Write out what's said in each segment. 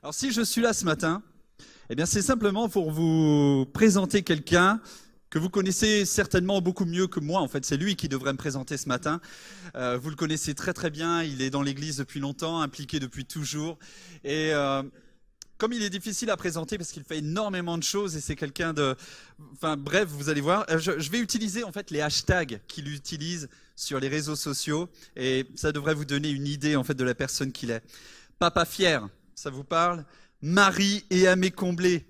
Alors si je suis là ce matin, eh bien c'est simplement pour vous présenter quelqu'un que vous connaissez certainement beaucoup mieux que moi. En fait, c'est lui qui devrait me présenter ce matin. Vous le connaissez très très bien, il est dans l'église depuis longtemps, impliqué depuis toujours. Et comme il est difficile à présenter parce qu'il fait énormément de choses et c'est quelqu'un de... Enfin bref, vous allez voir. Je vais utiliser en fait les hashtags qu'il utilise sur les réseaux sociaux et ça devrait vous donner une idée en fait de la personne qu'il est. Papa fier, ça vous parle? Marie et Amé comblé.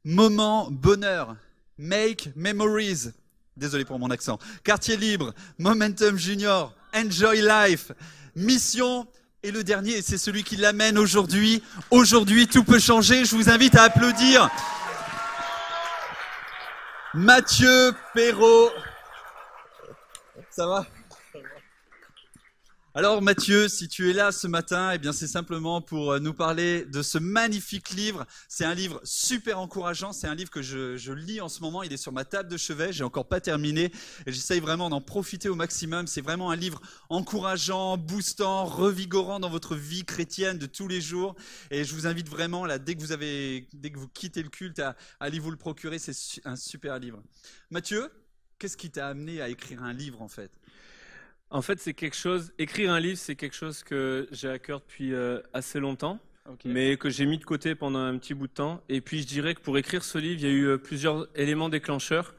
Moment bonheur. Make memories. Désolé pour mon accent. Quartier libre. Momentum Junior. Enjoy life. Mission. Et le dernier, et c'est celui qui l'amène aujourd'hui. Aujourd'hui, tout peut changer. Je vous invite à applaudir Mathieu Perrault. Ça va? Alors Mathieu, si tu es là ce matin, eh bien c'est simplement pour nous parler de ce magnifique livre. C'est un livre super encourageant, c'est un livre que je lis en ce moment, il est sur ma table de chevet, j'ai encore pas terminé et j'essaye vraiment d'en profiter au maximum. C'est vraiment un livre encourageant, boostant, revigorant dans votre vie chrétienne de tous les jours et je vous invite vraiment là, dès que vous quittez le culte à aller vous le procurer, c'est un super livre. Mathieu, qu'est-ce qui t'a amené à écrire un livre en fait? En fait, écrire un livre, c'est quelque chose que j'ai à cœur depuis assez longtemps, Ok. mais que j'ai mis de côté pendant un petit bout de temps. Et puis, je dirais que pour écrire ce livre, il y a eu plusieurs éléments déclencheurs.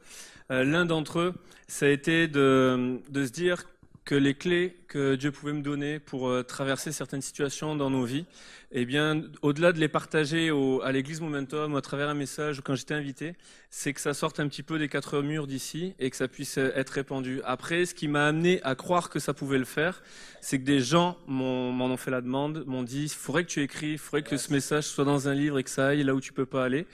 L'un d'entre eux, ça a été de se dire que les clés que Dieu pouvait me donner pour traverser certaines situations dans nos vies, eh bien, au-delà de les partager à l'église Momentum ou à travers un message ou quand j'étais invité, c'est que ça sorte un petit peu des quatre murs d'ici et que ça puisse être répandu. Après, ce qui m'a amené à croire que ça pouvait le faire, c'est que des gens m'en ont fait la demande, m'ont dit, il faudrait que tu écrives, il faudrait que ce message soit dans un livre et que ça aille là où tu peux pas aller.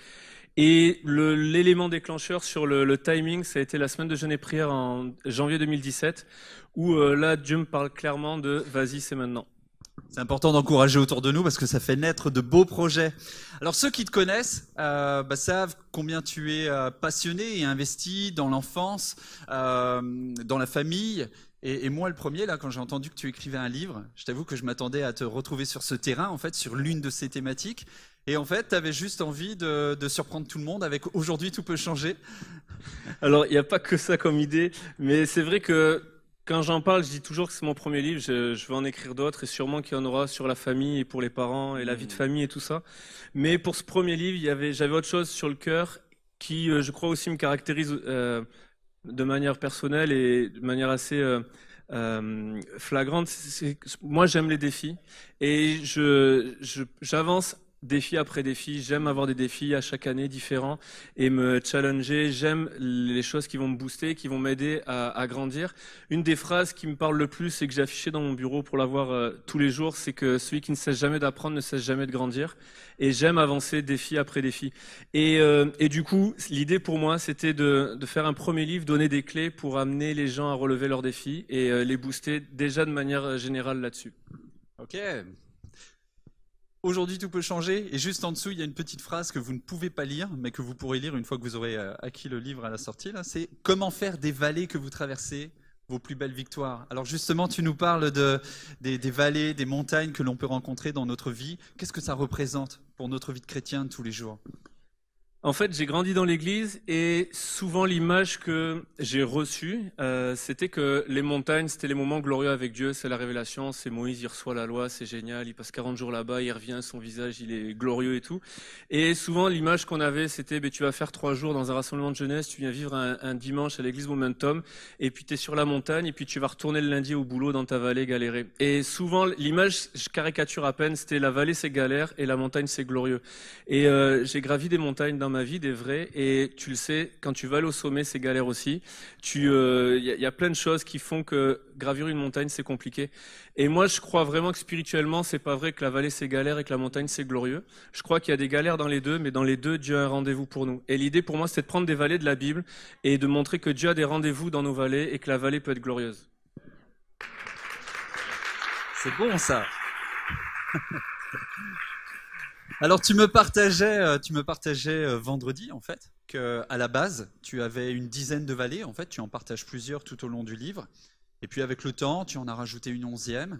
Et l'élément déclencheur sur le timing, ça a été la semaine de jeûne et prière en janvier 2017, où là, Dieu me parle clairement de « vas-y, c'est maintenant ». C'est important d'encourager autour de nous parce que ça fait naître de beaux projets. Alors ceux qui te connaissent savent combien tu es passionné et investi dans l'enfance, dans la famille. Et moi le premier, là, quand j'ai entendu que tu écrivais un livre, je t'avoue que je m'attendais à te retrouver sur ce terrain, en fait, sur l'une de ces thématiques. Et en fait, tu avais juste envie de surprendre tout le monde avec « Aujourd'hui, tout peut changer ». Alors, il n'y a pas que ça comme idée, mais c'est vrai que quand j'en parle, je dis toujours que c'est mon premier livre, je vais en écrire d'autres et sûrement qu'il y en aura sur la famille et pour les parents et la vie de famille et tout ça. Mais pour ce premier livre, j'avais autre chose sur le cœur qui, je crois aussi, me caractérise de manière personnelle et de manière assez flagrante. Moi, j'aime les défis et j'avance défi après défi. J'aime avoir des défis à chaque année différents et me challenger. J'aime les choses qui vont me booster, qui vont m'aider à grandir. Une des phrases qui me parle le plus et que j'ai affichée dans mon bureau pour l'avoir tous les jours, c'est que celui qui ne cesse jamais d'apprendre ne cesse jamais de grandir. Et j'aime avancer défi après défi. Et du coup, l'idée pour moi, c'était de faire un premier livre, donner des clés pour amener les gens à relever leurs défis et les booster déjà de manière générale là-dessus. Ok. Aujourd'hui, tout peut changer. Et juste en dessous, il y a une petite phrase que vous ne pouvez pas lire, mais que vous pourrez lire une fois que vous aurez acquis le livre à la sortie. Là, c'est comment faire des vallées que vous traversez vos plus belles victoires. Alors justement, tu nous parles des vallées, des montagnes que l'on peut rencontrer dans notre vie. Qu'est-ce que ça représente pour notre vie de chrétien de tous les jours? En fait, j'ai grandi dans l'église et souvent l'image que j'ai reçue, c'était que les montagnes, c'était les moments glorieux avec Dieu, c'est la révélation, c'est Moïse, il reçoit la loi, c'est génial, il passe 40 jours là-bas, il revient, son visage, il est glorieux et tout. Et souvent, l'image qu'on avait, c'était, tu vas faire 3 jours dans un rassemblement de jeunesse, tu viens vivre un dimanche à l'église Momentum, et puis tu es sur la montagne, et puis tu vas retourner le lundi au boulot dans ta vallée galérer. Et souvent, l'image, je caricature à peine, c'était la vallée c'est galère et la montagne c'est glorieux. Et j'ai gravi des montagnes dans ma vie, des vraies, et tu le sais, quand tu vas aller au sommet, c'est galère aussi. Y a plein de choses qui font que gravir une montagne, c'est compliqué. Et moi, je crois vraiment que spirituellement, c'est pas vrai que la vallée, c'est galère et que la montagne, c'est glorieux. Je crois qu'il y a des galères dans les deux, mais dans les deux, Dieu a un rendez-vous pour nous. Et l'idée pour moi, c'est de prendre des vallées de la Bible et de montrer que Dieu a des rendez-vous dans nos vallées et que la vallée peut être glorieuse. C'est bon ça. Alors tu me partageais vendredi en fait que à la base tu avais une dizaine de vallées, en fait tu en partages plusieurs tout au long du livre, et puis avec le temps tu en as rajouté une 11e,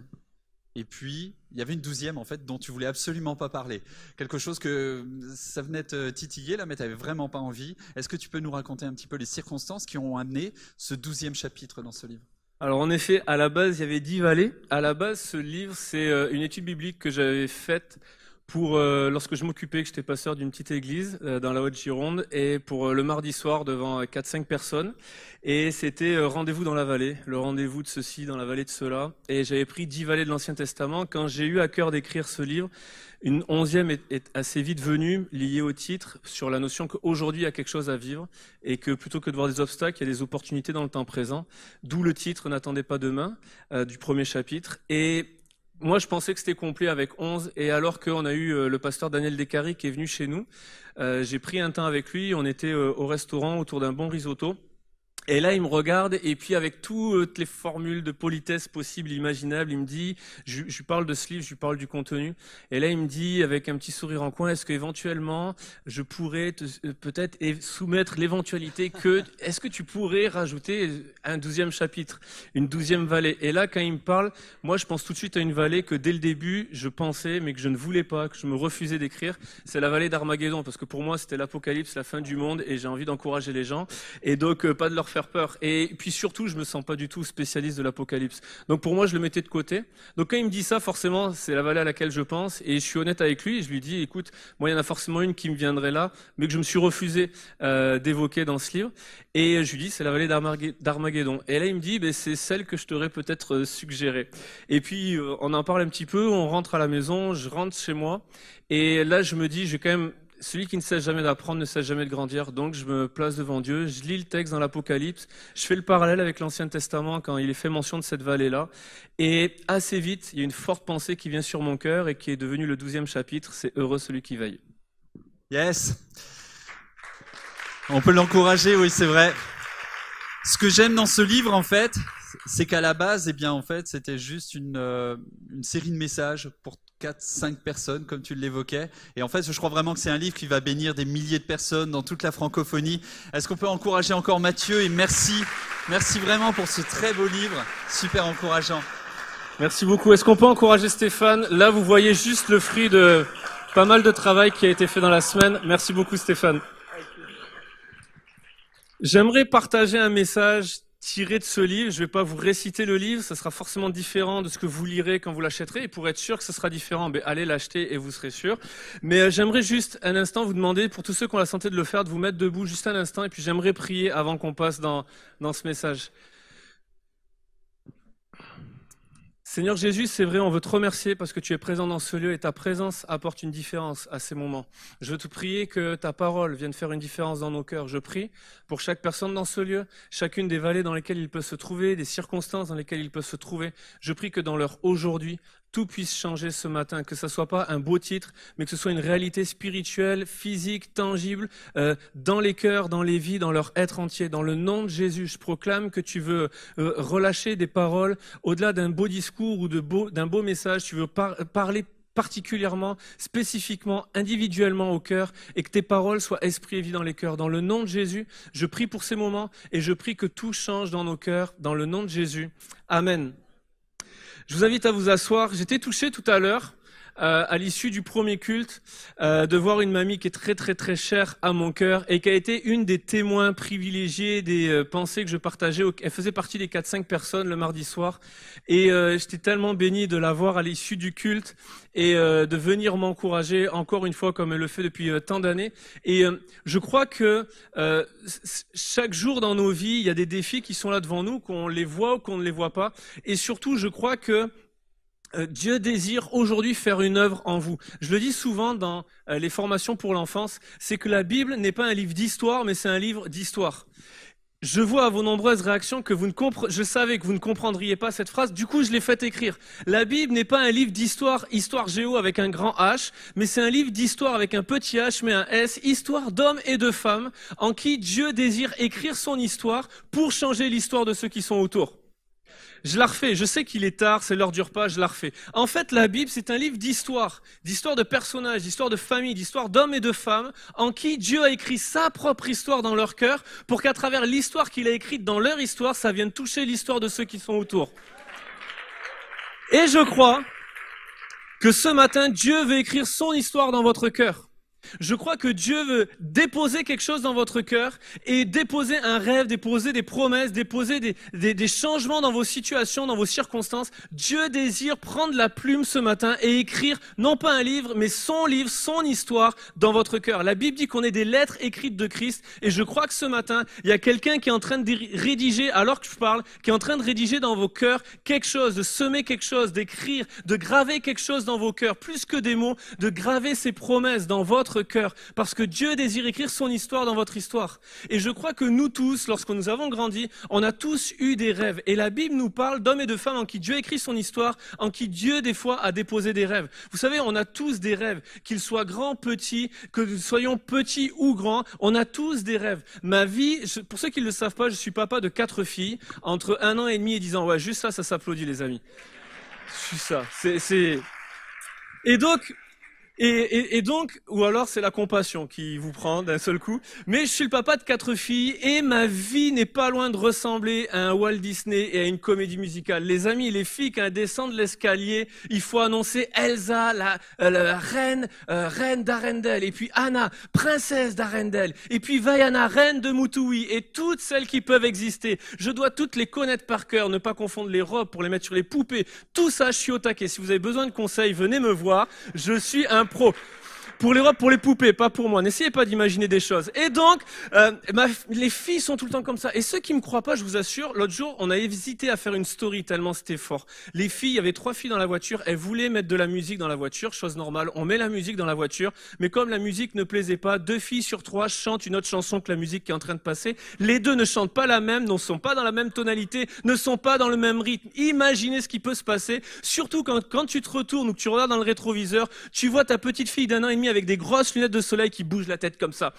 Et puis, il y avait une 12e, en fait, dont tu voulais absolument pas parler. Quelque chose que ça venait te titiller, là, mais tu n'avais vraiment pas envie. Est-ce que tu peux nous raconter un petit peu les circonstances qui ont amené ce 12e chapitre dans ce livre? Alors en effet, à la base, il y avait 10 vallées. À la base, ce livre, c'est une étude biblique que j'avais faite pour lorsque je m'occupais, que j'étais pasteur d'une petite église dans la Haute-Gironde, et pour le mardi soir devant 4-5 personnes. Et c'était rendez-vous dans la vallée, le rendez-vous de ceci dans la vallée de cela. Et j'avais pris 10 vallées de l'Ancien Testament. Quand j'ai eu à cœur d'écrire ce livre, une 11e est assez vite venue, liée au titre, sur la notion qu'aujourd'hui il y a quelque chose à vivre, et que plutôt que de voir des obstacles, il y a des opportunités dans le temps présent. D'où le titre N'attendez pas demain, du premier chapitre. Et moi, je pensais que c'était complet avec 11, et alors qu'on a eu le pasteur Daniel Descaries qui est venu chez nous, j'ai pris un temps avec lui, on était au restaurant autour d'un bon risotto, et là, il me regarde, et puis avec toutes les formules de politesse possibles, imaginables, il me dit, je lui parle de ce livre, je lui parle du contenu, et là, il me dit, avec un petit sourire en coin, est-ce qu'éventuellement, je pourrais peut-être soumettre l'éventualité que, est-ce que tu pourrais rajouter un 12e chapitre, une 12e vallée? Et là, quand il me parle, moi, je pense tout de suite à une vallée que dès le début, je pensais, mais que je ne voulais pas, que je me refusais d'écrire, c'est la vallée d'Armageddon, parce que pour moi, c'était l'apocalypse, la fin du monde, et j'ai envie d'encourager les gens, et donc, pas de leur faire peur. Et puis surtout, je me sens pas du tout spécialiste de l'apocalypse. Donc pour moi, je le mettais de côté. Donc quand il me dit ça, forcément, c'est la vallée à laquelle je pense. Et je suis honnête avec lui. Et je lui dis, écoute, moi, il y en a forcément une qui me viendrait là, mais que je me suis refusé d'évoquer dans ce livre. Et je lui dis, c'est la vallée d'Armageddon. Et là, il me dit, c'est celle que je t'aurais peut-être suggérée. Et puis, on en parle un petit peu. On rentre à la maison. Je rentre chez moi. Et là, je me dis, je vais quand même... Celui qui ne cesse jamais d'apprendre ne cesse jamais de grandir. Donc je me place devant Dieu, je lis le texte dans l'Apocalypse, je fais le parallèle avec l'Ancien Testament quand il est fait mention de cette vallée-là. Et assez vite, il y a une forte pensée qui vient sur mon cœur et qui est devenue le 12e chapitre, c'est « Heureux celui qui veille ». Yes. On peut l'encourager, oui, c'est vrai. Ce que j'aime dans ce livre, en fait, c'est qu'à la base, eh bien, en fait, c'était juste une série de messages pour 4-5 personnes, comme tu l'évoquais. Et en fait, je crois vraiment que c'est un livre qui va bénir des milliers de personnes dans toute la francophonie. Est-ce qu'on peut encourager encore Mathieu? Et merci vraiment pour ce très beau livre, super encourageant. Merci beaucoup. Est-ce qu'on peut encourager Stéphane? Là, vous voyez juste le fruit de pas mal de travail qui a été fait dans la semaine. Merci beaucoup, Stéphane. J'aimerais partager un message tiré de ce livre. Je ne vais pas vous réciter le livre, ça sera forcément différent de ce que vous lirez quand vous l'achèterez. Et pour être sûr que ce sera différent, allez l'acheter et vous serez sûr. Mais j'aimerais juste un instant vous demander, pour tous ceux qui ont la santé de le faire, de vous mettre debout juste un instant. Et puis j'aimerais prier avant qu'on passe dans ce message. Seigneur Jésus, c'est vrai, on veut te remercier parce que tu es présent dans ce lieu et ta présence apporte une différence à ces moments. Je veux te prier que ta parole vienne faire une différence dans nos cœurs. Je prie pour chaque personne dans ce lieu, chacune des vallées dans lesquelles il peut se trouver, des circonstances dans lesquelles il peut se trouver. Je prie que dans leur aujourd'hui, tout puisse changer ce matin, que ça soit pas un beau titre, mais que ce soit une réalité spirituelle, physique, tangible, dans les cœurs, dans les vies, dans leur être entier. Dans le nom de Jésus, je proclame que tu veux relâcher des paroles au-delà d'un beau discours ou d'un beau message. Tu veux parler particulièrement, spécifiquement, individuellement au cœur, et que tes paroles soient esprit et vie dans les cœurs. Dans le nom de Jésus, je prie pour ces moments et je prie que tout change dans nos cœurs. Dans le nom de Jésus. Amen. Je vous invite à vous asseoir. J'étais touché tout à l'heure, à l'issue du premier culte, de voir une mamie qui est très très très chère à mon cœur et qui a été une des témoins privilégiés des pensées que je partageais. Elle faisait partie des 4-5 personnes le mardi soir et j'étais tellement béni de la voir à l'issue du culte et de venir m'encourager encore une fois comme elle le fait depuis tant d'années. Et je crois que chaque jour dans nos vies, il y a des défis qui sont là devant nous, qu'on les voit ou qu'on ne les voit pas. Et surtout, je crois que Dieu désire aujourd'hui faire une œuvre en vous. Je le dis souvent dans les formations pour l'enfance, c'est que la Bible n'est pas un livre d'histoire, mais c'est un livre d'histoire. Je vois à vos nombreuses réactions que je savais que vous ne comprendriez pas cette phrase, du coup je l'ai fait écrire. La Bible n'est pas un livre d'histoire, histoire géo avec un grand H, mais c'est un livre d'histoire avec un petit H mais un S, histoire d'hommes et de femmes en qui Dieu désire écrire son histoire pour changer l'histoire de ceux qui sont autour. Je la refais, je sais qu'il est tard, c'est l'heure du repas, je la refais. En fait, la Bible, c'est un livre d'histoire de personnages, d'histoire de famille, d'histoire d'hommes et de femmes, en qui Dieu a écrit sa propre histoire dans leur cœur, pour qu'à travers l'histoire qu'il a écrite dans leur histoire, ça vienne toucher l'histoire de ceux qui sont autour. Et je crois que ce matin, Dieu veut écrire son histoire dans votre cœur. Je crois que Dieu veut déposer quelque chose dans votre cœur et déposer un rêve, déposer des promesses, déposer des changements dans vos situations, dans vos circonstances. Dieu désire prendre la plume ce matin et écrire non pas un livre, mais son livre, son histoire dans votre cœur. La Bible dit qu'on est des lettres écrites de Christ et je crois que ce matin, il y a quelqu'un qui est en train de rédiger, alors que je parle, qui est en train de rédiger dans vos cœurs quelque chose, de semer quelque chose, d'écrire, de graver quelque chose dans vos cœurs, plus que des mots, de graver ses promesses dans votre cœur, parce que Dieu désire écrire son histoire dans votre histoire. Et je crois que nous tous, lorsque nous avons grandi, on a tous eu des rêves. Et la Bible nous parle d'hommes et de femmes en qui Dieu écrit son histoire, en qui Dieu, des fois, a déposé des rêves. Vous savez, on a tous des rêves, qu'ils soient grands, petits, que nous soyons petits ou grands, on a tous des rêves. Ma vie, pour ceux qui ne le savent pas, je suis papa de 4 filles, entre 1 an et demi et 10 ans. Ouais, juste ça s'applaudit, les amis. Juste ça. Et donc, ou alors c'est la compassion qui vous prend d'un seul coup. Mais je suis le papa de 4 filles et ma vie n'est pas loin de ressembler à un Walt Disney et à une comédie musicale. Les amis, les filles, quand elles descendent l'escalier, il faut annoncer Elsa, la reine d'Arendelle. Et puis Anna, princesse d'Arendelle. Et puis Vaiana, reine de Mutui. Et toutes celles qui peuvent exister. Je dois toutes les connaître par cœur, ne pas confondre les robes pour les mettre sur les poupées. Tout ça, je suis au taquet. Si vous avez besoin de conseils, venez me voir. Je suis un pro. Pour les robes, pour les poupées, pas pour moi. N'essayez pas d'imaginer des choses. Et donc, les filles sont tout le temps comme ça. Et ceux qui me croient pas, je vous assure, l'autre jour, on a hésité à faire une story tellement c'était fort. Les filles, il y avait 3 filles dans la voiture, elles voulaient mettre de la musique dans la voiture, chose normale. On met la musique dans la voiture, mais comme la musique ne plaisait pas, 2 filles sur 3 chantent une autre chanson que la musique qui est en train de passer. Les 2 ne chantent pas la même, ne sont pas dans la même tonalité, ne sont pas dans le même rythme. Imaginez ce qui peut se passer, surtout quand tu te retournes ou que tu regardes dans le rétroviseur, tu vois ta petite fille d'1 an et demi avec des grosses lunettes de soleil qui bougent la tête comme ça.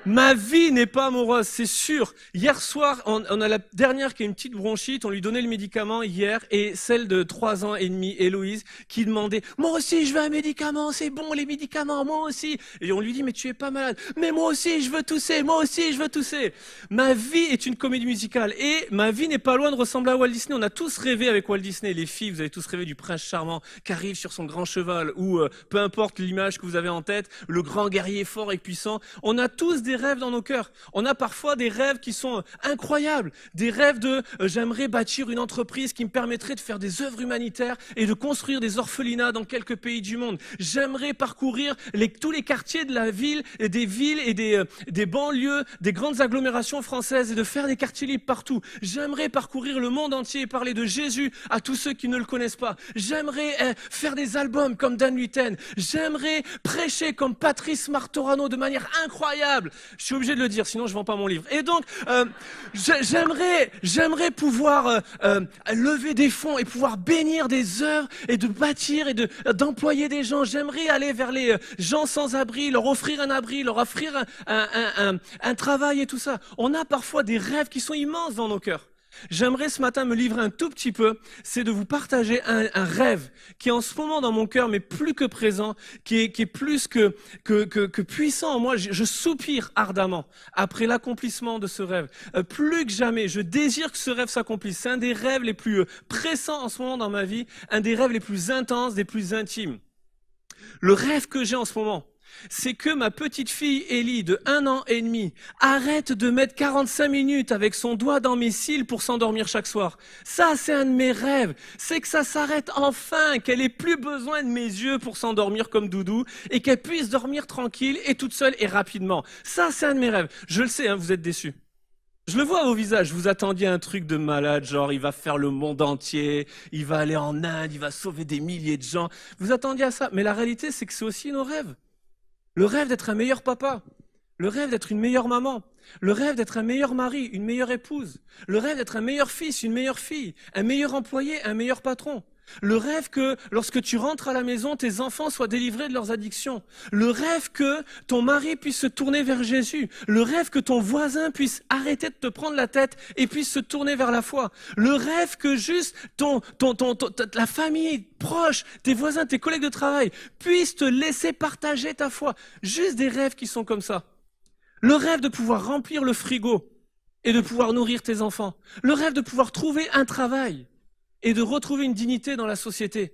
Ma vie n'est pas amoureuse, c'est sûr. Hier soir, on a la dernière qui a une petite bronchite, on lui donnait le médicament hier, et celle de 3 ans et demi, Héloïse, qui demandait « Moi aussi, je veux un médicament, c'est bon les médicaments, moi aussi !» Et on lui dit « Mais tu es pas malade !»« Mais moi aussi, je veux tousser, moi aussi, je veux tousser !» Ma vie est une comédie musicale, et ma vie n'est pas loin de ressembler à Walt Disney. On a tous rêvé avec Walt Disney, les filles, vous avez tous rêvé du prince charmant qui arrive sur son grand cheval, ou peu importe l'image que vous avez en tête, le grand guerrier fort et puissant. On a tous des rêves dans nos cœurs. On a parfois des rêves qui sont incroyables. Des rêves de j'aimerais bâtir une entreprise qui me permettrait de faire des œuvres humanitaires et de construire des orphelinats dans quelques pays du monde. J'aimerais parcourir tous les quartiers de la ville et des villes et des banlieues, des grandes agglomérations françaises et de faire des quartiers libres partout. J'aimerais parcourir le monde entier et parler de Jésus à tous ceux qui ne le connaissent pas. J'aimerais faire des albums comme Dan Luten. J'aimerais prêcher comme Patrice Martorano de manière incroyable. Je suis obligé de le dire, sinon je vends pas mon livre. Et donc, j'aimerais pouvoir lever des fonds et pouvoir bénir des œuvres et de bâtir et d'employer des gens. J'aimerais aller vers les gens sans abri, leur offrir un abri, leur offrir un travail et tout ça. On a parfois des rêves qui sont immenses dans nos cœurs. J'aimerais ce matin me livrer un tout petit peu, c'est de vous partager un rêve qui est en ce moment dans mon cœur, mais plus que présent, qui est plus que puissant en moi. Je soupire ardemment après l'accomplissement de ce rêve. Plus que jamais, je désire que ce rêve s'accomplisse. C'est un des rêves les plus pressants en ce moment dans ma vie, un des rêves les plus intenses, des plus intimes. Le rêve que j'ai en ce moment, c'est que ma petite fille Ellie de 1 an et demi arrête de mettre 45 minutes avec son doigt dans mes cils pour s'endormir chaque soir. Ça, c'est un de mes rêves. C'est que ça s'arrête enfin, qu'elle ait plus besoin de mes yeux pour s'endormir comme doudou et qu'elle puisse dormir tranquille et toute seule et rapidement. Ça, c'est un de mes rêves. Je le sais, hein, vous êtes déçus. Je le vois à vos visages, vous attendiez un truc de malade, genre il va faire le monde entier, il va aller en Inde, il va sauver des milliers de gens. Vous attendiez à ça, mais la réalité, c'est que c'est aussi nos rêves. Le rêve d'être un meilleur papa, le rêve d'être une meilleure maman, le rêve d'être un meilleur mari, une meilleure épouse, le rêve d'être un meilleur fils, une meilleure fille, un meilleur employé, un meilleur patron. Le rêve que lorsque tu rentres à la maison, tes enfants soient délivrés de leurs addictions. Le rêve que ton mari puisse se tourner vers Jésus. Le rêve que ton voisin puisse arrêter de te prendre la tête et puisse se tourner vers la foi. Le rêve que juste la famille proche, tes voisins, tes collègues de travail puissent te laisser partager ta foi. Juste des rêves qui sont comme ça. Le rêve de pouvoir remplir le frigo et de pouvoir nourrir tes enfants. Le rêve de pouvoir trouver un travail et de retrouver une dignité dans la société.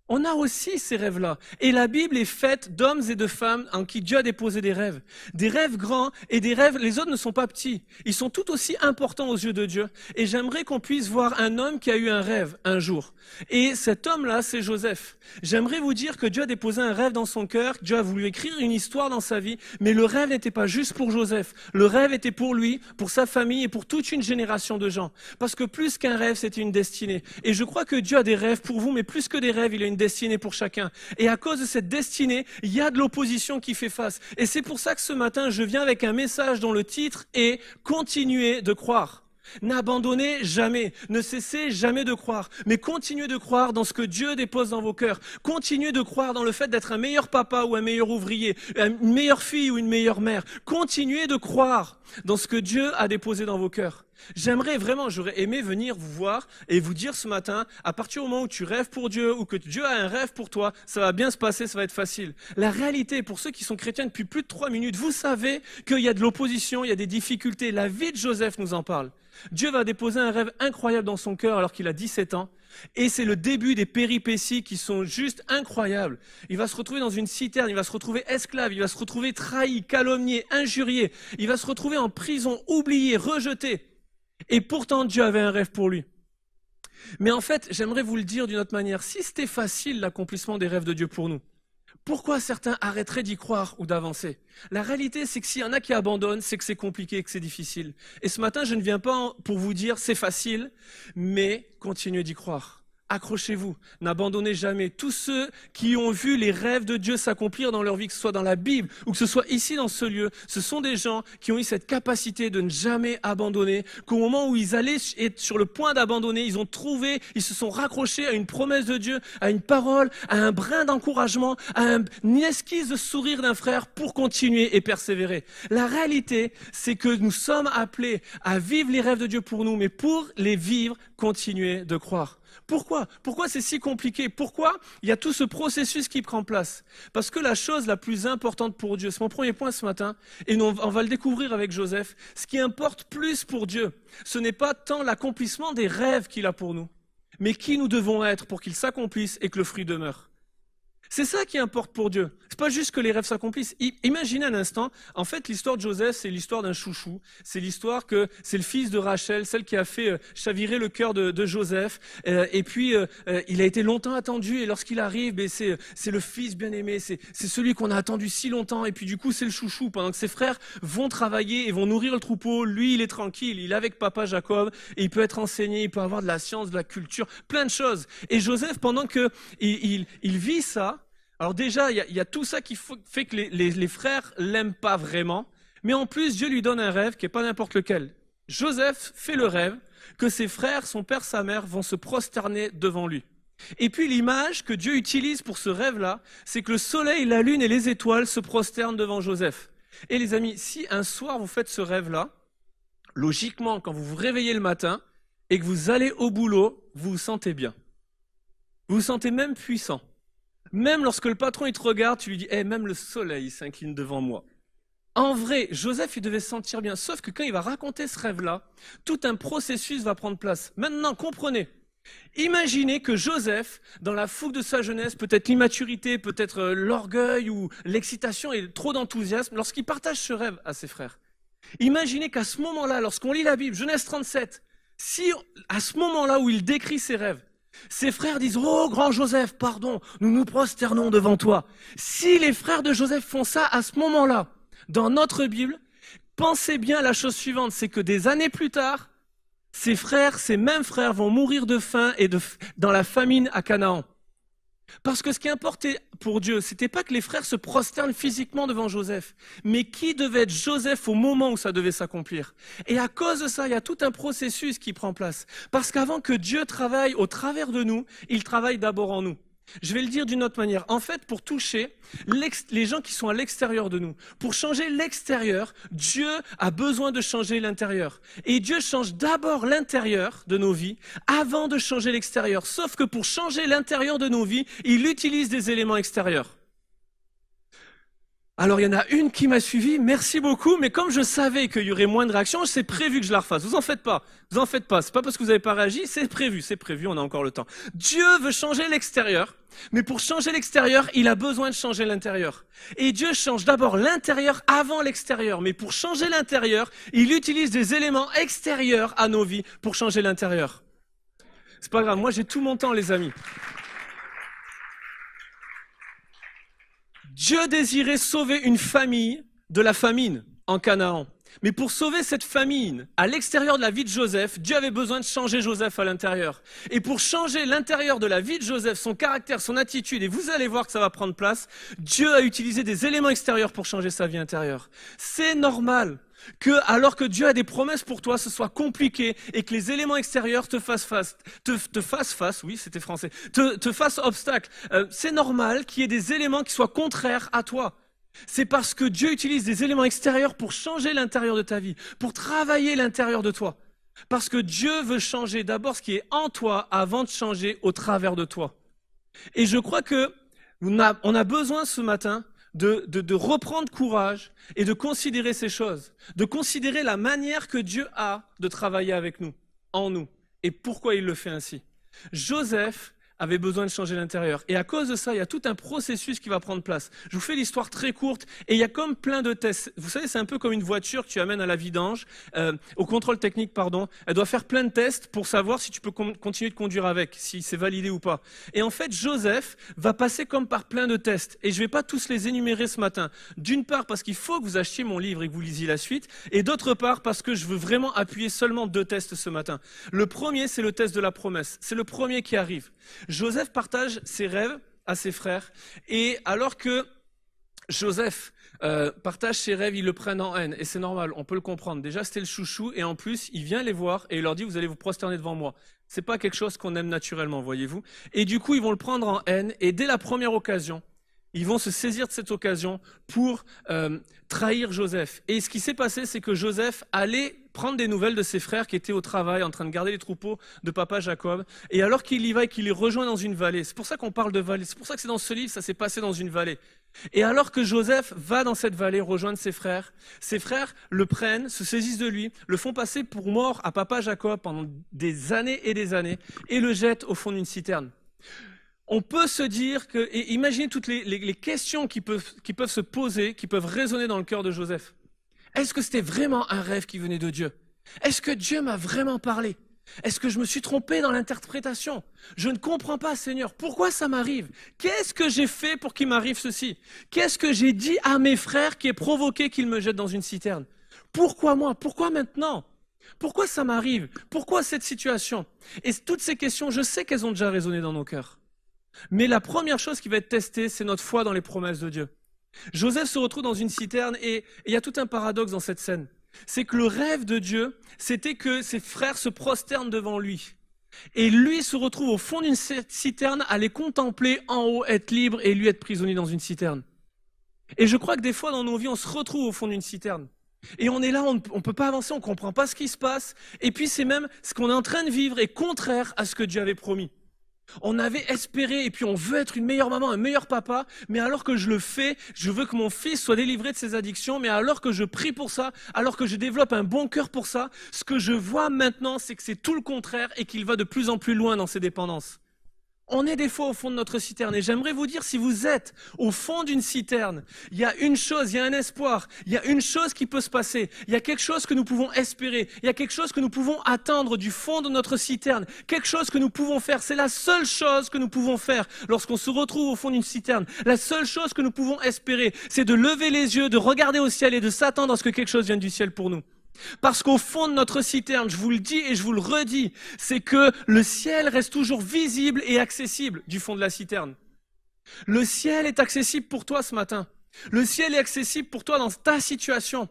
On a aussi ces rêves-là. Et la Bible est faite d'hommes et de femmes en qui Dieu a déposé des rêves. Des rêves grands et des rêves, les autres ne sont pas petits. Ils sont tout aussi importants aux yeux de Dieu. Et j'aimerais qu'on puisse voir un homme qui a eu un rêve un jour. Et cet homme-là, c'est Joseph. J'aimerais vous dire que Dieu a déposé un rêve dans son cœur, Dieu a voulu écrire une histoire dans sa vie, mais le rêve n'était pas juste pour Joseph. Le rêve était pour lui, pour sa famille et pour toute une génération de gens. Parce que plus qu'un rêve, c'était une destinée. Et je crois que Dieu a des rêves pour vous, mais plus que des rêves, il a une destinée pour chacun. Et à cause de cette destinée, il y a de l'opposition qui fait face. Et c'est pour ça que ce matin, je viens avec un message dont le titre est « Continuez de croire ». N'abandonnez jamais, ne cessez jamais de croire, mais continuez de croire dans ce que Dieu dépose dans vos cœurs. Continuez de croire dans le fait d'être un meilleur papa ou un meilleur ouvrier, une meilleure fille ou une meilleure mère. Continuez de croire dans ce que Dieu a déposé dans vos cœurs. J'aimerais vraiment, j'aurais aimé venir vous voir et vous dire ce matin, à partir du moment où tu rêves pour Dieu ou que Dieu a un rêve pour toi, ça va bien se passer, ça va être facile. La réalité, pour ceux qui sont chrétiens depuis plus de 3 minutes, vous savez qu'il y a de l'opposition, il y a des difficultés. La vie de Joseph nous en parle. Dieu va déposer un rêve incroyable dans son cœur alors qu'il a 17 ans. Et c'est le début des péripéties qui sont juste incroyables. Il va se retrouver dans une citerne, il va se retrouver esclave, il va se retrouver trahi, calomnié, injurié. Il va se retrouver en prison, oublié, rejeté. Et pourtant, Dieu avait un rêve pour lui. Mais en fait, j'aimerais vous le dire d'une autre manière. Si c'était facile l'accomplissement des rêves de Dieu pour nous, pourquoi certains arrêteraient d'y croire ou d'avancer? La réalité, c'est que s'il y en a qui abandonnent, c'est que c'est compliqué, que c'est difficile. Et ce matin, je ne viens pas pour vous dire c'est facile, mais continuez d'y croire. Accrochez-vous, n'abandonnez jamais. Tous ceux qui ont vu les rêves de Dieu s'accomplir dans leur vie, que ce soit dans la Bible ou que ce soit ici dans ce lieu, ce sont des gens qui ont eu cette capacité de ne jamais abandonner, qu'au moment où ils allaient être sur le point d'abandonner, ils ont trouvé, ils se sont raccrochés à une promesse de Dieu, à une parole, à un brin d'encouragement, à une esquisse de sourire d'un frère pour continuer et persévérer. La réalité, c'est que nous sommes appelés à vivre les rêves de Dieu pour nous, mais pour les vivre, continuer de croire. Pourquoi? Pourquoi c'est si compliqué? Pourquoi il y a tout ce processus qui prend place? Parce que la chose la plus importante pour Dieu, c'est mon premier point ce matin, et on va le découvrir avec Joseph, ce qui importe plus pour Dieu, ce n'est pas tant l'accomplissement des rêves qu'il a pour nous, mais qui nous devons être pour qu'ils s'accomplissent et que le fruit demeure. C'est ça qui importe pour Dieu. C'est pas juste que les rêves s'accomplissent. Imaginez un instant, en fait, l'histoire de Joseph, c'est l'histoire d'un chouchou. C'est l'histoire que c'est le fils de Rachel, celle qui a fait chavirer le cœur de Joseph. Et puis, il a été longtemps attendu. Et lorsqu'il arrive, c'est le fils bien-aimé. C'est celui qu'on a attendu si longtemps. Et puis, du coup, c'est le chouchou. Pendant que ses frères vont travailler et vont nourrir le troupeau, lui, il est tranquille. Il est avec papa Jacob. Et il peut être enseigné. Il peut avoir de la science, de la culture, plein de choses. Et Joseph, pendant que il vit ça, alors déjà, il y a tout ça qui fait que les frères l'aiment pas vraiment, mais en plus, Dieu lui donne un rêve qui n'est pas n'importe lequel. Joseph fait le rêve que ses frères, son père, sa mère, vont se prosterner devant lui. Et puis l'image que Dieu utilise pour ce rêve-là, c'est que le soleil, la lune et les étoiles se prosternent devant Joseph. Et les amis, si un soir vous faites ce rêve-là, logiquement, quand vous vous réveillez le matin et que vous allez au boulot, vous vous sentez bien. Vous vous sentez même puissant. Même lorsque le patron il te regarde, tu lui dis hey, même le soleil s'incline devant moi. En vrai, Joseph il devait se sentir bien, sauf que quand il va raconter ce rêve-là, tout un processus va prendre place. Maintenant, comprenez. Imaginez que Joseph, dans la fougue de sa jeunesse, peut-être l'immaturité, peut-être l'orgueil ou l'excitation et trop d'enthousiasme, lorsqu'il partage ce rêve à ses frères. Imaginez qu'à ce moment-là, lorsqu'on lit la Bible, Genèse 37, si à ce moment-là où il décrit ses rêves, ses frères disent « Oh, grand Joseph, pardon, nous nous prosternons devant toi. » Si les frères de Joseph font ça à ce moment-là, dans notre Bible, pensez bien à la chose suivante, c'est que des années plus tard, ces mêmes frères vont mourir de faim et dans la famine à Canaan. Parce que ce qui importait pour Dieu, c'était pas que les frères se prosternent physiquement devant Joseph, mais qui devait être Joseph au moment où ça devait s'accomplir. Et à cause de ça, il y a tout un processus qui prend place. Parce qu'avant que Dieu travaille au travers de nous, il travaille d'abord en nous. Je vais le dire d'une autre manière. En fait, pour toucher les gens qui sont à l'extérieur de nous, pour changer l'extérieur, Dieu a besoin de changer l'intérieur. Et Dieu change d'abord l'intérieur de nos vies avant de changer l'extérieur. Sauf que pour changer l'intérieur de nos vies, il utilise des éléments extérieurs. Alors il y en a une qui m'a suivi, merci beaucoup, mais comme je savais qu'il y aurait moins de réactions, c'est prévu que je la refasse. Vous en faites pas, c'est pas parce que vous n'avez pas réagi, c'est prévu, on a encore le temps. Dieu veut changer l'extérieur, mais pour changer l'extérieur, il a besoin de changer l'intérieur. Et Dieu change d'abord l'intérieur avant l'extérieur, mais pour changer l'intérieur, il utilise des éléments extérieurs à nos vies pour changer l'intérieur. C'est pas grave, moi j'ai tout mon temps les amis. Dieu désirait sauver une famille de la famine en Canaan. Mais pour sauver cette famine à l'extérieur de la vie de Joseph, Dieu avait besoin de changer Joseph à l'intérieur. Et pour changer l'intérieur de la vie de Joseph, son caractère, son attitude, et vous allez voir que ça va prendre place, Dieu a utilisé des éléments extérieurs pour changer sa vie intérieure. C'est normal que, alors que Dieu a des promesses pour toi, ce soit compliqué et que les éléments extérieurs te fassent face, oui, c'était français, te fassent obstacle. C'est normal qu'il y ait des éléments qui soient contraires à toi. C'est parce que Dieu utilise des éléments extérieurs pour changer l'intérieur de ta vie, pour travailler l'intérieur de toi. Parce que Dieu veut changer d'abord ce qui est en toi avant de changer au travers de toi. Et je crois que on a besoin ce matin de reprendre courage et de considérer ces choses, de considérer la manière que Dieu a de travailler avec nous, en nous, et pourquoi il le fait ainsi. Joseph avait besoin de changer l'intérieur. Et à cause de ça, il y a tout un processus qui va prendre place. Je vous fais l'histoire très courte et il y a comme plein de tests. Vous savez, c'est un peu comme une voiture que tu amènes à la vidange, au contrôle technique, pardon. Elle doit faire plein de tests pour savoir si tu peux continuer de conduire avec, si c'est validé ou pas. Et en fait, Joseph va passer comme par plein de tests. Et je ne vais pas tous les énumérer ce matin. D'une part, parce qu'il faut que vous achetiez mon livre et que vous lisiez la suite. Et d'autre part, parce que je veux vraiment appuyer seulement 2 tests ce matin. Le premier, c'est le test de la promesse. C'est le premier qui arrive. Joseph partage ses rêves à ses frères et alors que Joseph partage ses rêves, ils le prennent en haine et c'est normal, on peut le comprendre. Déjà c'était le chouchou et en plus il vient les voir et il leur dit vous allez vous prosterner devant moi. C'est pas quelque chose qu'on aime naturellement, voyez-vous. Et du coup ils vont le prendre en haine et dès la première occasion, ils vont se saisir de cette occasion pour trahir Joseph. Et ce qui s'est passé, c'est que Joseph allait prendre des nouvelles de ses frères qui étaient au travail, en train de garder les troupeaux de papa Jacob. Et alors qu'il y va et qu'il les rejoint dans une vallée, c'est pour ça qu'on parle de vallée, c'est pour ça que c'est dans ce livre, ça s'est passé dans une vallée. Et alors que Joseph va dans cette vallée rejoindre ses frères le prennent, se saisissent de lui, le font passer pour mort à papa Jacob pendant des années et le jettent au fond d'une citerne. On peut se dire que, et imaginez toutes les questions qui peuvent se poser, qui peuvent résonner dans le cœur de Joseph. Est-ce que c'était vraiment un rêve qui venait de Dieu? Est-ce que Dieu m'a vraiment parlé? Est-ce que je me suis trompé dans l'interprétation? Je ne comprends pas, Seigneur. Pourquoi ça m'arrive? Qu'est-ce que j'ai fait pour qu'il m'arrive ceci? Qu'est-ce que j'ai dit à mes frères qui ait provoqué qu'ils me jettent dans une citerne? Pourquoi moi? Pourquoi maintenant? Pourquoi ça m'arrive? Pourquoi cette situation? Et toutes ces questions, je sais qu'elles ont déjà résonné dans nos cœurs. Mais la première chose qui va être testée, c'est notre foi dans les promesses de Dieu. Joseph se retrouve dans une citerne et il y a tout un paradoxe dans cette scène. C'est que le rêve de Dieu, c'était que ses frères se prosternent devant lui. Et lui se retrouve au fond d'une citerne à les contempler en haut, être libre et lui être prisonnier dans une citerne. Et je crois que des fois dans nos vies, on se retrouve au fond d'une citerne. Et on est là, on ne peut pas avancer, on ne comprend pas ce qui se passe. Et puis c'est même ce qu'on est en train de vivre est contraire à ce que Dieu avait promis. On avait espéré et puis on veut être une meilleure maman, un meilleur papa, mais alors que je le fais, je veux que mon fils soit délivré de ses addictions, mais alors que je prie pour ça, alors que je développe un bon cœur pour ça, ce que je vois maintenant, c'est que c'est tout le contraire et qu'il va de plus en plus loin dans ses dépendances. On est des fois au fond de notre citerne et j'aimerais vous dire, si vous êtes au fond d'une citerne, il y a une chose, il y a un espoir, il y a une chose qui peut se passer, il y a quelque chose que nous pouvons espérer, il y a quelque chose que nous pouvons attendre du fond de notre citerne, quelque chose que nous pouvons faire, c'est la seule chose que nous pouvons faire lorsqu'on se retrouve au fond d'une citerne. La seule chose que nous pouvons espérer, c'est de lever les yeux, de regarder au ciel et de s'attendre à ce que quelque chose vienne du ciel pour nous. Parce qu'au fond de notre citerne, je vous le dis et je vous le redis, c'est que le ciel reste toujours visible et accessible du fond de la citerne. Le ciel est accessible pour toi ce matin. Le ciel est accessible pour toi dans ta situation.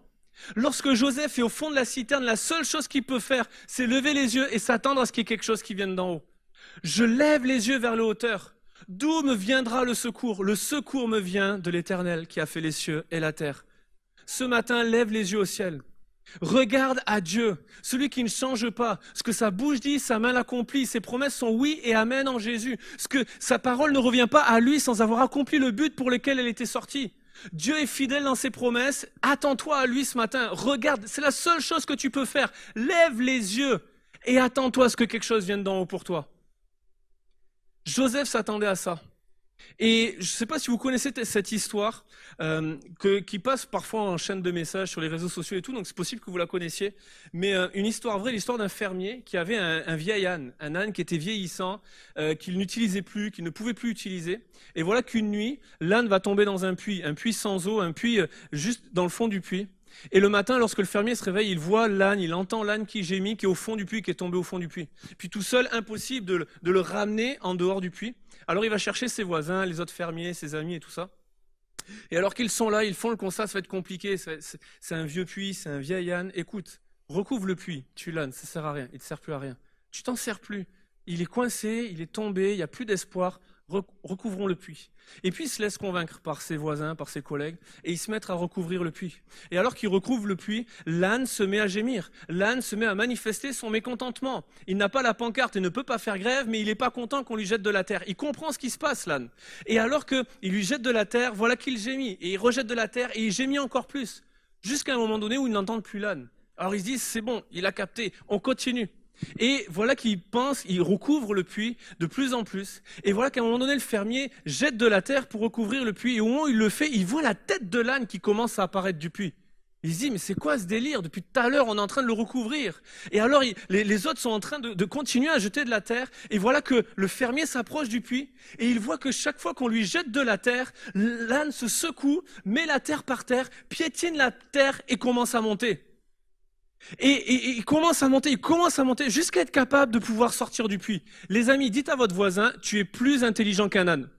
Lorsque Joseph est au fond de la citerne, la seule chose qu'il peut faire, c'est lever les yeux et s'attendre à ce qu'il y ait quelque chose qui vienne d'en haut. Je lève les yeux vers le hauteur. D'où me viendra le secours? Le secours me vient de l'Éternel qui a fait les cieux et la terre. Ce matin, lève les yeux au ciel. Regarde à Dieu, celui qui ne change pas. Ce que sa bouche dit, sa main l'accomplit. Ses promesses sont oui et amen en Jésus. Ce que sa parole ne revient pas à lui sans avoir accompli le but pour lequel elle était sortie. Dieu est fidèle dans ses promesses. Attends-toi à lui ce matin. Regarde, c'est la seule chose que tu peux faire. Lève les yeux et attends-toi à ce que quelque chose vienne d'en haut pour toi. Joseph s'attendait à ça. Et je ne sais pas si vous connaissez cette histoire qui passe parfois en chaîne de messages sur les réseaux sociaux et tout, donc c'est possible que vous la connaissiez. Mais une histoire vraie, l'histoire d'un fermier qui avait un vieil âne, un âne qui était vieillissant, qu'il n'utilisait plus, qu'il ne pouvait plus utiliser. Et voilà qu'une nuit, l'âne va tomber dans un puits sans eau, un puits juste dans le fond du puits. Et le matin, lorsque le fermier se réveille, il voit l'âne, il entend l'âne qui gémit, qui est au fond du puits, qui est tombé au fond du puits. Puis tout seul, impossible de le ramener en dehors du puits. Alors il va chercher ses voisins, les autres fermiers, ses amis et tout ça. Et alors qu'ils sont là, ils font le constat, ça va être compliqué, c'est un vieux puits, c'est un vieil âne. Écoute, recouvre le puits, tue l'âne, ça sert à rien, il ne sert plus à rien. Tu t'en sers plus, il est coincé, il est tombé, il n'y a plus d'espoir, recouvrons le puits. Et puis il se laisse convaincre par ses voisins, par ses collègues, et ils se mettent à recouvrir le puits. Et alors qu'ils recouvrent le puits, l'âne se met à gémir, l'âne se met à manifester son mécontentement. Il n'a pas la pancarte et ne peut pas faire grève, mais il n'est pas content qu'on lui jette de la terre. Il comprend ce qui se passe, l'âne. Et alors qu'il lui jette de la terre, voilà qu'il gémit, et il rejette de la terre, et il gémit encore plus, jusqu'à un moment donné où ils n'entendent plus l'âne. Alors ils se disent, c'est bon, il a capté, on continue. Et voilà qu'il pense, il recouvre le puits de plus en plus. Et voilà qu'à un moment donné, le fermier jette de la terre pour recouvrir le puits. Et au moment où il le fait, il voit la tête de l'âne qui commence à apparaître du puits. Il se dit, mais c'est quoi ce délire? Depuis tout à l'heure, on est en train de le recouvrir. Et alors, les autres sont en train de continuer à jeter de la terre. Et voilà que le fermier s'approche du puits. Et il voit que chaque fois qu'on lui jette de la terre, l'âne se secoue, met la terre par terre, piétine la terre et commence à monter. Et il commence à monter jusqu'à être capable de pouvoir sortir du puits. Les amis, dites à votre voisin, tu es plus intelligent qu'un âne.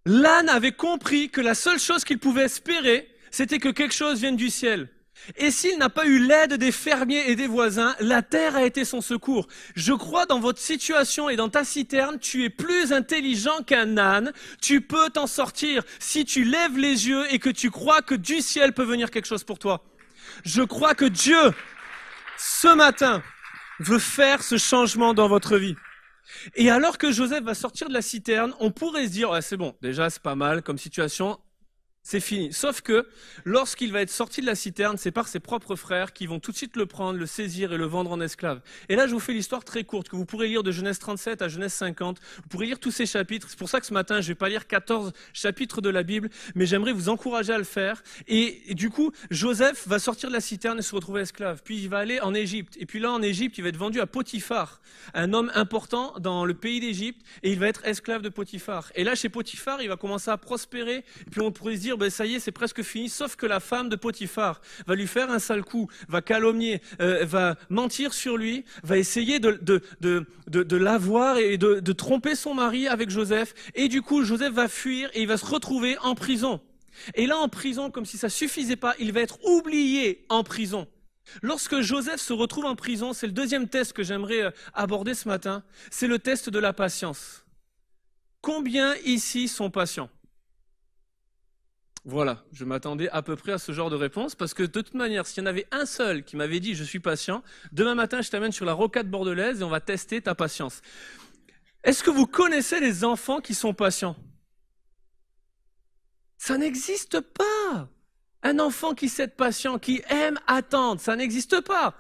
L'âne avait compris que la seule chose qu'il pouvait espérer, c'était que quelque chose vienne du ciel. Et s'il n'a pas eu l'aide des fermiers et des voisins, la terre a été son secours. Je crois dans votre situation et dans ta citerne, tu es plus intelligent qu'un âne. Tu peux t'en sortir si tu lèves les yeux et que tu crois que du ciel peut venir quelque chose pour toi. Je crois que Dieu, ce matin, veut faire ce changement dans votre vie. Et alors que Joseph va sortir de la citerne, on pourrait se dire, ouais, c'est bon, déjà c'est pas mal comme situation. C'est fini. Sauf que lorsqu'il va être sorti de la citerne, c'est par ses propres frères qui vont tout de suite le prendre, le saisir et le vendre en esclave. Et là, je vous fais l'histoire très courte que vous pourrez lire de Genèse 37 à Genèse 50. Vous pourrez lire tous ces chapitres. C'est pour ça que ce matin, je vais pas lire 14 chapitres de la Bible, mais j'aimerais vous encourager à le faire. Et du coup, Joseph va sortir de la citerne et se retrouver esclave. Puis il va aller en Égypte. Et puis là, en Égypte, il va être vendu à Potiphar, un homme important dans le pays d'Égypte, et il va être esclave de Potiphar. Et là, chez Potiphar, il va commencer à prospérer. Et puis on pourrait se dire, ben, ça y est, c'est presque fini, sauf que la femme de Potiphar va lui faire un sale coup, va calomnier, va mentir sur lui, va essayer de l'avoir et de tromper son mari avec Joseph. Et du coup, Joseph va fuir et il va se retrouver en prison. Et là, en prison, comme si ça suffisait pas, il va être oublié en prison. Lorsque Joseph se retrouve en prison, c'est le deuxième test que j'aimerais aborder ce matin, c'est le test de la patience. Combien ici sont patients ? Voilà, je m'attendais à peu près à ce genre de réponse, parce que de toute manière, s'il y en avait un seul qui m'avait dit « je suis patient », demain matin, je t'amène sur la rocade bordelaise et on va tester ta patience. Est-ce que vous connaissez les enfants qui sont patients ? Ça n'existe pas. Un enfant qui sait être patient, qui aime attendre, ça n'existe pas.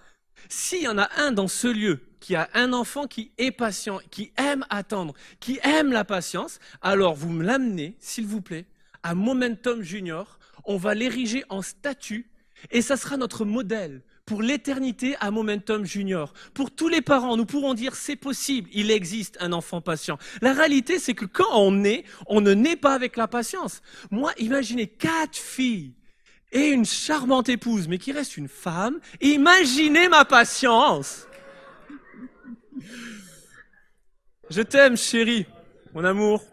S'il y en a un dans ce lieu qui a un enfant qui est patient, qui aime attendre, qui aime la patience, alors vous me l'amenez, s'il vous plaît, à Momentum Junior, on va l'ériger en statue et ça sera notre modèle pour l'éternité à Momentum Junior. Pour tous les parents, nous pourrons dire c'est possible, il existe un enfant patient. La réalité, c'est que quand on ne naît pas avec la patience. Moi, imaginez 4 filles et une charmante épouse, mais qui reste une femme. Imaginez ma patience. Je t'aime, chérie, mon amour.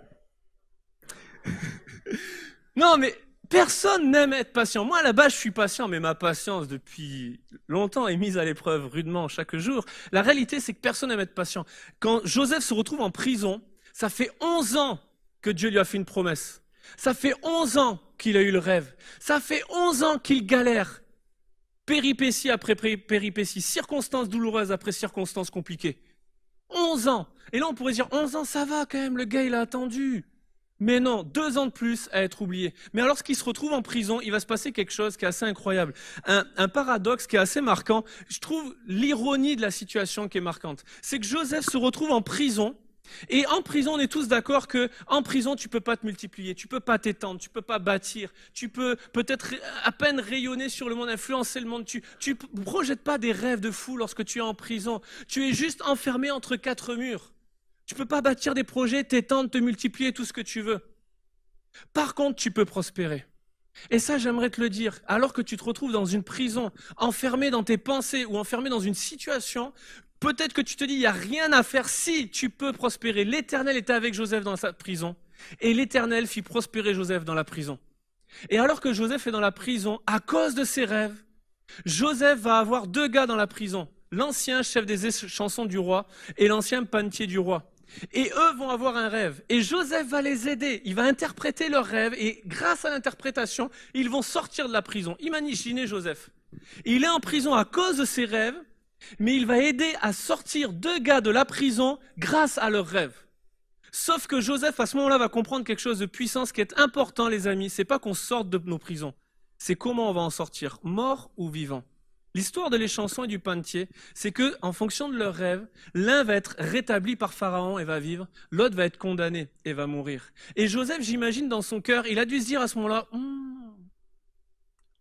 Non, mais personne n'aime être patient. Moi, à la base, je suis patient, mais ma patience, depuis longtemps, est mise à l'épreuve rudement chaque jour. La réalité, c'est que personne n'aime être patient. Quand Joseph se retrouve en prison, ça fait 11 ans que Dieu lui a fait une promesse. Ça fait 11 ans qu'il a eu le rêve. Ça fait 11 ans qu'il galère. Péripétie après péripétie, circonstances douloureuses après circonstances compliquées. 11 ans. Et là, on pourrait dire 11 ans, ça va quand même, le gars, il a attendu. Mais non, 2 ans de plus à être oublié. Mais alors, lorsqu'il se retrouve en prison, il va se passer quelque chose qui est assez incroyable. Un paradoxe qui est assez marquant. Je trouve l'ironie de la situation qui est marquante. C'est que Joseph se retrouve en prison. Et en prison, on est tous d'accord que en prison, tu peux pas te multiplier, tu peux pas t'étendre, tu peux pas bâtir, tu peux peut-être à peine rayonner sur le monde, influencer le monde. Tu projettes pas des rêves de fou lorsque tu es en prison. Tu es juste enfermé entre 4 murs. Tu peux pas bâtir des projets, t'étendre, te multiplier, tout ce que tu veux. Par contre, tu peux prospérer. Et ça, j'aimerais te le dire. Alors que tu te retrouves dans une prison, enfermé dans tes pensées ou enfermé dans une situation, peut-être que tu te dis, il n'y a rien à faire si tu peux prospérer. L'Éternel était avec Joseph dans sa prison. Et l'Éternel fit prospérer Joseph dans la prison. Et alors que Joseph est dans la prison, à cause de ses rêves, Joseph va avoir 2 gars dans la prison. L'ancien chef des chansons du roi et l'ancien panetier du roi. Et eux vont avoir un rêve. Et Joseph va les aider. Il va interpréter leur rêve. Et grâce à l'interprétation, ils vont sortir de la prison. Imaginez Joseph. Il est en prison à cause de ses rêves, mais il va aider à sortir 2 gars de la prison grâce à leurs rêves. Sauf que Joseph, à ce moment-là, va comprendre quelque chose de puissant. Ce qui est important, les amis, c'est pas qu'on sorte de nos prisons. C'est comment on va en sortir, mort ou vivant. L'histoire de les chansons et du panetier, c'est que, en fonction de leurs rêves, l'un va être rétabli par Pharaon et va vivre, l'autre va être condamné et va mourir. Et Joseph, j'imagine, dans son cœur, il a dû se dire à ce moment-là, on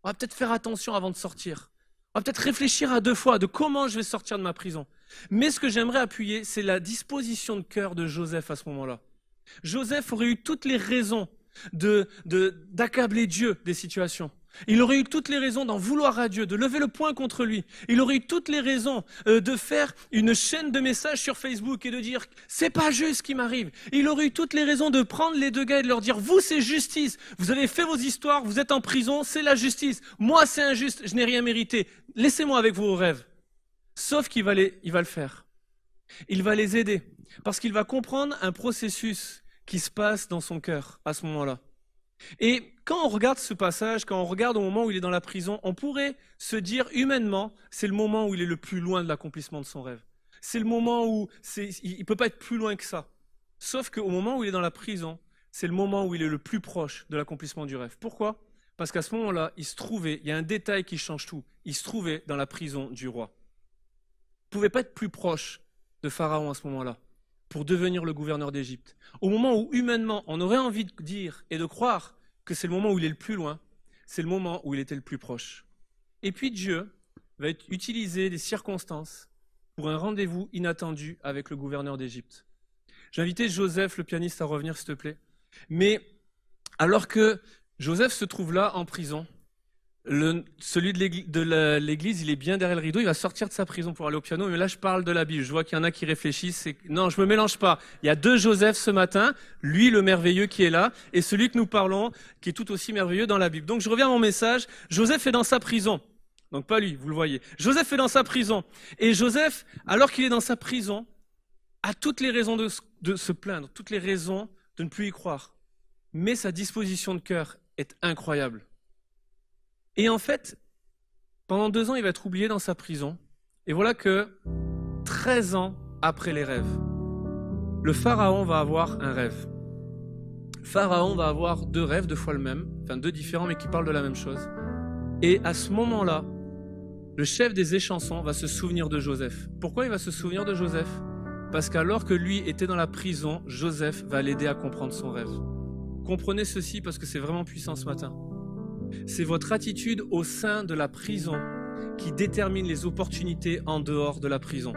va peut-être faire attention avant de sortir. On va peut-être réfléchir à 2 fois de comment je vais sortir de ma prison. Mais ce que j'aimerais appuyer, c'est la disposition de cœur de Joseph à ce moment-là. Joseph aurait eu toutes les raisons d'accabler Dieu des situations. Il aurait eu toutes les raisons d'en vouloir à Dieu, de lever le poing contre lui. Il aurait eu toutes les raisons de faire une chaîne de messages sur Facebook et de dire « c'est pas juste ce qui m'arrive ». Il aurait eu toutes les raisons de prendre les 2 gars et de leur dire « vous c'est justice, vous avez fait vos histoires, vous êtes en prison, c'est la justice. Moi c'est injuste, je n'ai rien mérité. Laissez-moi avec vos rêves ». Sauf qu'il va le faire. Il va les aider parce qu'il va comprendre un processus qui se passe dans son cœur à ce moment-là. Et quand on regarde ce passage, quand on regarde au moment où il est dans la prison, on pourrait se dire humainement, c'est le moment où il est le plus loin de l'accomplissement de son rêve. C'est le moment où il ne peut pas être plus loin que ça. Sauf qu'au moment où il est dans la prison, c'est le moment où il est le plus proche de l'accomplissement du rêve. Pourquoi ? Parce qu'à ce moment-là, il y a un détail qui change tout. Il se trouvait dans la prison du roi. Il ne pouvait pas être plus proche de Pharaon à ce moment-là pour devenir le gouverneur d'Égypte. Au moment où humainement, on aurait envie de dire et de croire que c'est le moment où il est le plus loin, c'est le moment où il était le plus proche. Et puis Dieu va utiliser des circonstances pour un rendez-vous inattendu avec le gouverneur d'Égypte. J'ai invité Joseph, le pianiste, à revenir, s'il te plaît. Mais alors que Joseph se trouve là en prison, celui de l'église, il est bien derrière le rideau, il va sortir de sa prison pour aller au piano, mais là je parle de la Bible, je vois qu'il y en a qui réfléchissent, non, je me mélange pas, il y a 2 Joseph ce matin, lui le merveilleux qui est là, et celui que nous parlons, qui est tout aussi merveilleux dans la Bible. Donc je reviens à mon message, Joseph est dans sa prison, donc pas lui, vous le voyez, Joseph est dans sa prison, et Joseph, alors qu'il est dans sa prison, a toutes les raisons de se plaindre, toutes les raisons de ne plus y croire, mais sa disposition de cœur est incroyable. Et en fait, pendant 2 ans, il va être oublié dans sa prison. Et voilà que 13 ans après les rêves, le pharaon va avoir un rêve. Pharaon va avoir 2 rêves, 2 fois le même, enfin 2 différents mais qui parlent de la même chose. Et à ce moment-là, le chef des échansons va se souvenir de Joseph. Pourquoi il va se souvenir de Joseph ? Parce qu'alors que lui était dans la prison, Joseph va l'aider à comprendre son rêve. Comprenez ceci parce que c'est vraiment puissant ce matin. C'est votre attitude au sein de la prison qui détermine les opportunités en dehors de la prison.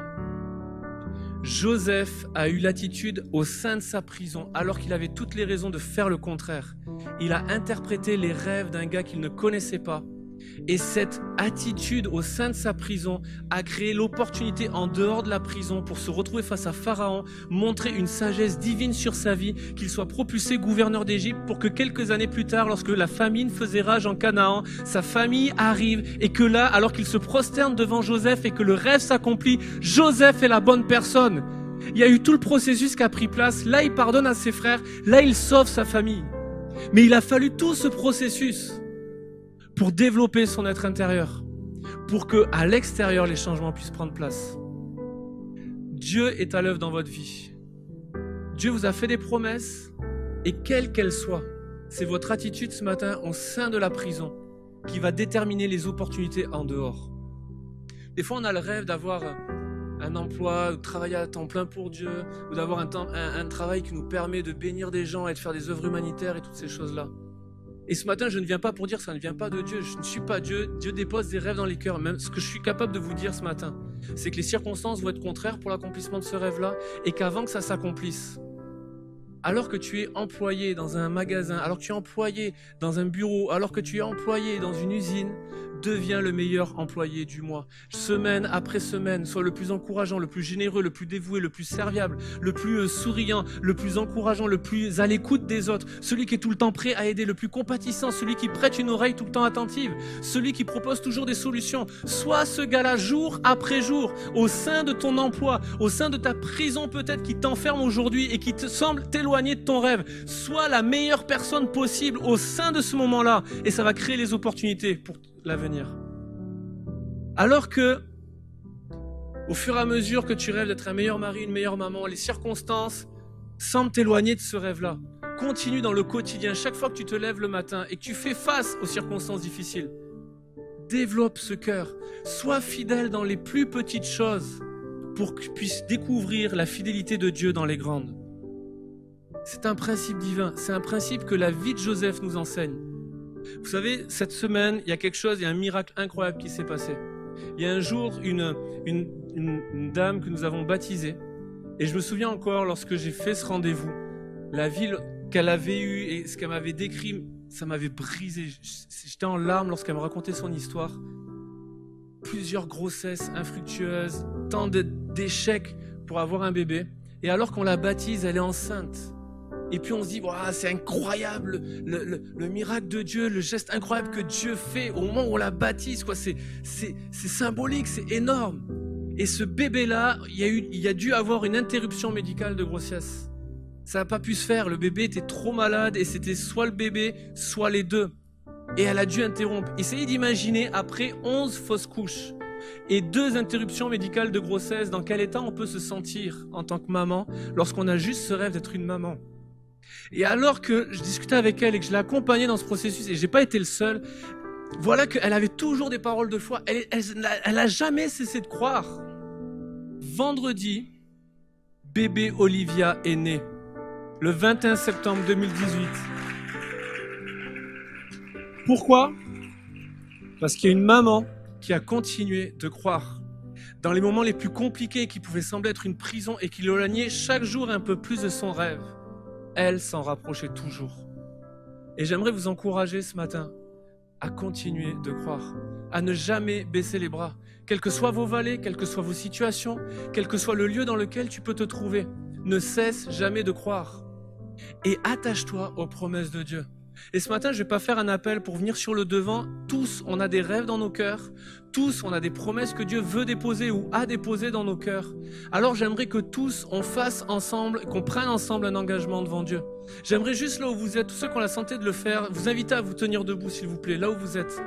Joseph a eu l'attitude au sein de sa prison, alors qu'il avait toutes les raisons de faire le contraire. Il a interprété les rêves d'un gars qu'il ne connaissait pas. Et cette attitude au sein de sa prison a créé l'opportunité en dehors de la prison pour se retrouver face à Pharaon, montrer une sagesse divine sur sa vie, qu'il soit propulsé gouverneur d'Égypte pour que quelques années plus tard, lorsque la famine faisait rage en Canaan, sa famille arrive et que là, alors qu'il se prosterne devant Joseph et que le rêve s'accomplit, Joseph est la bonne personne. Il y a eu tout le processus qui a pris place. Là, il pardonne à ses frères. Là, il sauve sa famille. Mais il a fallu tout ce processus pour développer son être intérieur, pour que à l'extérieur les changements puissent prendre place. Dieu est à l'œuvre dans votre vie. Dieu vous a fait des promesses et quelles qu'elles soient, c'est votre attitude ce matin au sein de la prison qui va déterminer les opportunités en dehors. Des fois, on a le rêve d'avoir un emploi, ou de travailler à temps plein pour Dieu, ou d'avoir un travail qui nous permet de bénir des gens et de faire des œuvres humanitaires et toutes ces choses-là. Et ce matin, je ne viens pas pour dire que ça ne vient pas de Dieu. Je ne suis pas Dieu. Dieu dépose des rêves dans les cœurs. Même ce que je suis capable de vous dire ce matin, c'est que les circonstances vont être contraires pour l'accomplissement de ce rêve-là et qu'avant que ça s'accomplisse, alors que tu es employé dans un magasin, alors que tu es employé dans un bureau, alors que tu es employé dans une usine, deviens le meilleur employé du mois. Semaine après semaine, sois le plus encourageant, le plus généreux, le plus dévoué, le plus serviable, le plus souriant, le plus encourageant, le plus à l'écoute des autres, celui qui est tout le temps prêt à aider, le plus compatissant, celui qui prête une oreille tout le temps attentive, celui qui propose toujours des solutions. Sois ce gars-là jour après jour, au sein de ton emploi, au sein de ta prison peut-être qui t'enferme aujourd'hui et qui te semble t'éloigner de ton rêve. Sois la meilleure personne possible au sein de ce moment-là et ça va créer les opportunités pour l'avenir. Alors que, au fur et à mesure que tu rêves d'être un meilleur mari, une meilleure maman, les circonstances semblent t'éloigner de ce rêve-là. Continue dans le quotidien, chaque fois que tu te lèves le matin et que tu fais face aux circonstances difficiles. Développe ce cœur. Sois fidèle dans les plus petites choses pour que tu puisses découvrir la fidélité de Dieu dans les grandes. C'est un principe divin, c'est un principe que la vie de Joseph nous enseigne. Vous savez, cette semaine, il y a quelque chose, il y a un miracle incroyable qui s'est passé. Il y a un jour, une dame que nous avons baptisée, et je me souviens encore, lorsque j'ai fait ce rendez-vous, la ville qu'elle avait eue et ce qu'elle m'avait décrit, ça m'avait brisé. J'étais en larmes lorsqu'elle me racontait son histoire. Plusieurs grossesses infructueuses, tant d'échecs pour avoir un bébé. Et alors qu'on la baptise, elle est enceinte. Et puis on se dit, wow, c'est incroyable, le miracle de Dieu, le geste incroyable que Dieu fait au moment où on la baptise, quoi. C'est symbolique, c'est énorme. Et ce bébé-là, il y a dû avoir une interruption médicale de grossesse. Ça n'a pas pu se faire, le bébé était trop malade et c'était soit le bébé, soit les deux. Et elle a dû interrompre. Essayez d'imaginer, après 11 fausses couches et 2 interruptions médicales de grossesse, dans quel état on peut se sentir en tant que maman lorsqu'on a juste ce rêve d'être une maman. Et alors que je discutais avec elle et que je l'ai accompagnée dans ce processus, et j'ai pas été le seul, voilà qu'elle avait toujours des paroles de foi. Elle n'a jamais cessé de croire. Vendredi, bébé Olivia est né, le 21 septembre 2018. Pourquoi ? Parce qu'il y a une maman qui a continué de croire. Dans les moments les plus compliqués qui pouvaient sembler être une prison et qui l'éloignaient chaque jour un peu plus de son rêve, elle s'en rapprochait toujours. Et j'aimerais vous encourager ce matin à continuer de croire, à ne jamais baisser les bras, quelles que soient vos vallées, quelles que soient vos situations, quel que soit le lieu dans lequel tu peux te trouver. Ne cesse jamais de croire et attache-toi aux promesses de Dieu. Et ce matin, je ne vais pas faire un appel pour venir sur le devant. Tous, on a des rêves dans nos cœurs. Tous, on a des promesses que Dieu veut déposer ou a déposées dans nos cœurs. Alors j'aimerais que tous, on fasse ensemble, qu'on prenne ensemble un engagement devant Dieu. J'aimerais juste là où vous êtes, tous ceux qui ont la santé de le faire, vous inviter à vous tenir debout s'il vous plaît, là où vous êtes.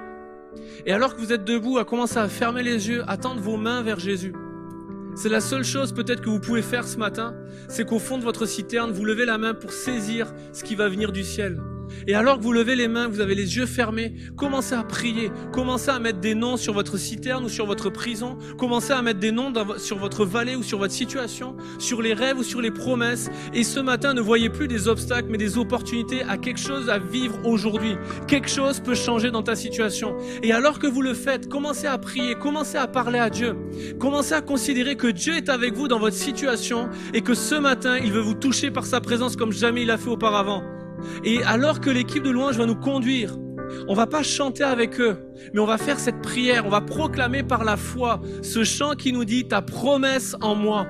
Et alors que vous êtes debout, à commencer à fermer les yeux, à tendre vos mains vers Jésus. C'est la seule chose peut-être que vous pouvez faire ce matin, c'est qu'au fond de votre citerne, vous levez la main pour saisir ce qui va venir du ciel. Et alors que vous levez les mains, vous avez les yeux fermés, commencez à prier, commencez à mettre des noms sur votre citerne ou sur votre prison, commencez à mettre des noms sur votre vallée ou sur votre situation, sur les rêves ou sur les promesses. Et ce matin, ne voyez plus des obstacles, mais des opportunités à quelque chose à vivre aujourd'hui. Quelque chose peut changer dans ta situation. Et alors que vous le faites, commencez à prier, commencez à parler à Dieu, commencez à considérer que Dieu est avec vous dans votre situation et que ce matin, il veut vous toucher par sa présence comme jamais il l'a fait auparavant. Et alors que l'équipe de louange va nous conduire, on va pas chanter avec eux, mais on va faire cette prière, on va proclamer par la foi ce chant qui nous dit « Ta promesse en moi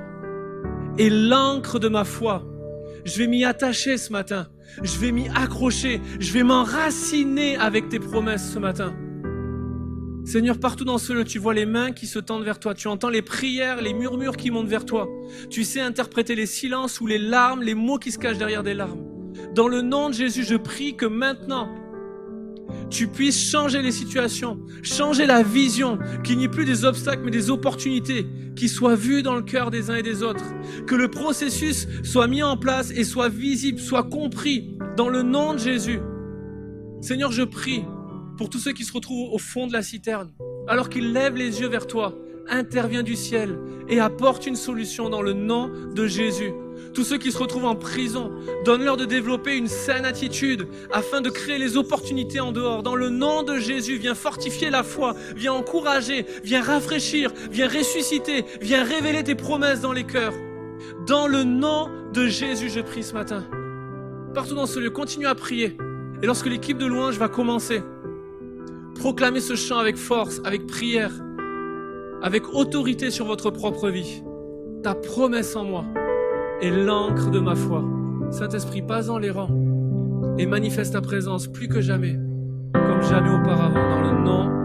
est l'encre de ma foi ». Je vais m'y attacher ce matin, je vais m'y accrocher, je vais m'enraciner avec tes promesses ce matin. Seigneur, partout dans ce lieu, tu vois les mains qui se tendent vers toi, tu entends les prières, les murmures qui montent vers toi. Tu sais interpréter les silences ou les larmes, les mots qui se cachent derrière des larmes. Dans le nom de Jésus, je prie que maintenant, tu puisses changer les situations, changer la vision, qu'il n'y ait plus des obstacles mais des opportunités qui soient vues dans le cœur des uns et des autres, que le processus soit mis en place et soit visible, soit compris dans le nom de Jésus. Seigneur, je prie pour tous ceux qui se retrouvent au fond de la citerne, alors qu'ils lèvent les yeux vers toi, interviens du ciel et apporte une solution dans le nom de Jésus. Tous ceux qui se retrouvent en prison, donne-leur de développer une saine attitude afin de créer les opportunités en dehors. Dans le nom de Jésus, viens fortifier la foi, viens encourager, viens rafraîchir, viens ressusciter, viens révéler tes promesses dans les cœurs. Dans le nom de Jésus, je prie ce matin. Partout dans ce lieu, continue à prier. Et lorsque l'équipe de louange va commencer, proclamez ce chant avec force, avec prière, avec autorité sur votre propre vie. Ta promesse en moi est l'encre de ma foi. Saint-Esprit, passe dans les rangs et manifeste ta présence plus que jamais, comme jamais auparavant, dans le nom